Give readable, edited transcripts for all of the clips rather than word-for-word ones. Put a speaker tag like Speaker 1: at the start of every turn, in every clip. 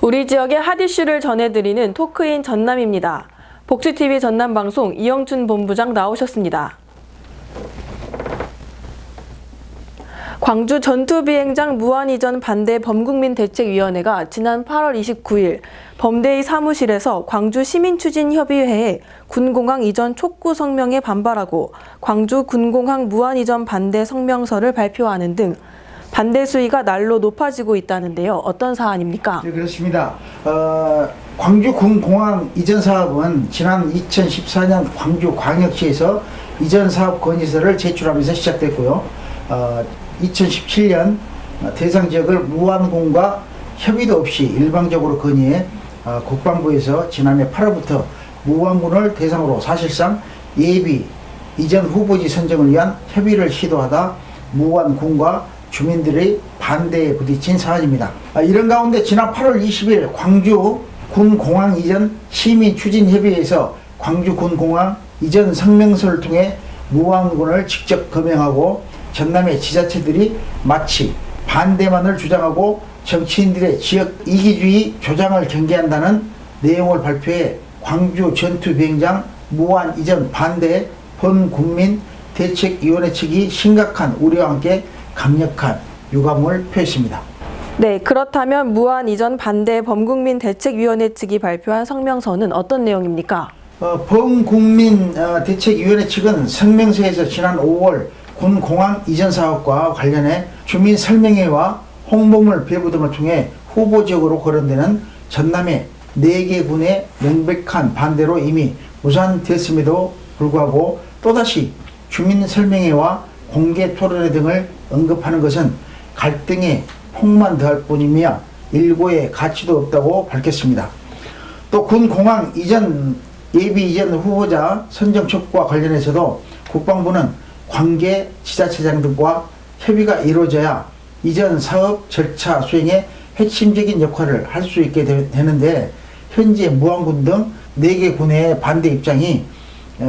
Speaker 1: 우리 지역의 핫 이슈를 전해드리는 토크인 전남입니다. 복지TV 전남방송 이영춘 본부장 나오셨습니다. 광주 전투비행장 무한이전 반대 범국민대책위원회가 지난 8월 29일 범대의 사무실에서 광주 시민추진협의회에 군공항 이전 촉구 성명에 반발하고 광주 군공항 무한이전 반대 성명서를 발표하는 등 반대 수위가 날로 높아지고 있다는데요. 어떤 사안입니까?
Speaker 2: 네, 그렇습니다. 광주 군공항 이전 사업은 지난 2014년 광주광역시에서 이전 사업 건의서를 제출하면서 시작됐고요. 2017년 대상 지역을 무안군과 협의도 없이 일방적으로 건의해 국방부에서 지난해 8월부터 무안군을 대상으로 사실상 예비 이전 후보지 선정을 위한 협의를 시도하다 무안군과 주민들의 반대에 부딪힌 사안입니다. 이런 가운데 지난 8월 20일 광주 군공항 이전 시민추진협의회에서 광주 군공항 이전 성명서를 통해 무안군을 직접 거명하고 전남의 지자체들이 마치 반대만을 주장하고 정치인들의 지역 이기주의 조장을 경계한다는 내용을 발표해 광주 전투비행장 무한 이전 반대 범국민 대책위원회 측이 심각한 우려와 함께 강력한 유감을 표했습니다.
Speaker 1: 네, 그렇다면 무한 이전 반대 범국민 대책위원회 측이 발표한 성명서는 어떤 내용입니까?
Speaker 2: 범국민 대책위원회 측은 성명서에서 지난 5월 군공항 이전 사업과 관련해 주민 설명회와 홍보물 배부 등을 통해 후보 지역으로 거론되는 전남의 4개 군의 명백한 반대로 이미 무산됐음에도 불구하고 또다시 주민 설명회와 공개 토론회 등을 언급하는 것은 갈등에 폭만 더할 뿐이며 일고의 가치도 없다고 밝혔습니다. 또 군공항 이전 예비 이전 후보자 선정 촉구와 관련해서도 국방부는 관계 지자체장 등과 협의가 이루어져야 이전 사업 절차 수행에 핵심적인 역할을 할 수 있게 되는데 현재 무안군 등 4개 군의 반대 입장이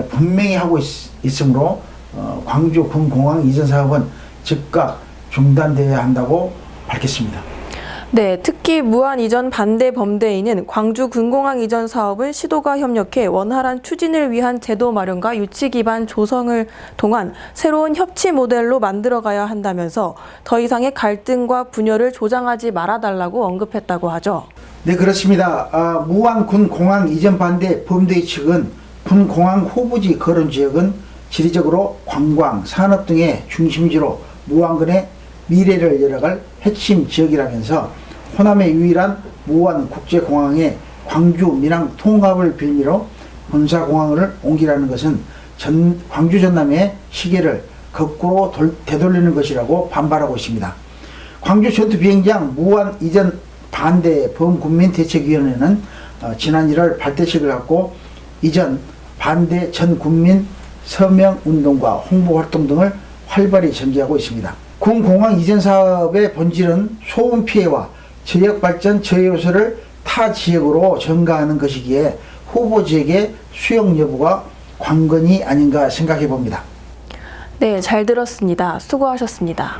Speaker 2: 분명히 하고 있으므로 광주 군공항 이전 사업은 즉각 중단되어야 한다고 밝혔습니다.
Speaker 1: 네, 특히 무한 이전 반대 범대위는 광주 군공항 이전 사업은 시도가 협력해 원활한 추진을 위한 제도 마련과 유치 기반 조성을 통한 새로운 협치 모델로 만들어가야 한다면서 더 이상의 갈등과 분열을 조장하지 말아달라고 언급했다고 하죠.
Speaker 2: 네, 그렇습니다. 무안 군공항 이전 반대 범대위 측은 군공항 후보지 거론 지역은 지리적으로 관광, 산업 등의 중심지로 무안군의 미래를 열어갈 핵심 지역이라면서 호남의 유일한 무안 국제공항에 광주 민항 통합을 빌미로 군사공항을 옮기라는 것은 광주 전남의 시계를 거꾸로 되돌리는 것이라고 반발하고 있습니다. 광주 전투비행장 무안 이전 반대 범국민대책위원회는 지난 1월 발대식을 갖고 이전 반대 전국민 서명운동과 홍보활동 등을 활발히 전개하고 있습니다. 군공항 이전 사업의 본질은 소음 피해와 지역 발전 저해 요소를 타 지역으로 전가하는 것이기에 후보 지역의 수용 여부가 관건이 아닌가 생각해 봅니다.
Speaker 1: 네, 잘 들었습니다. 수고하셨습니다.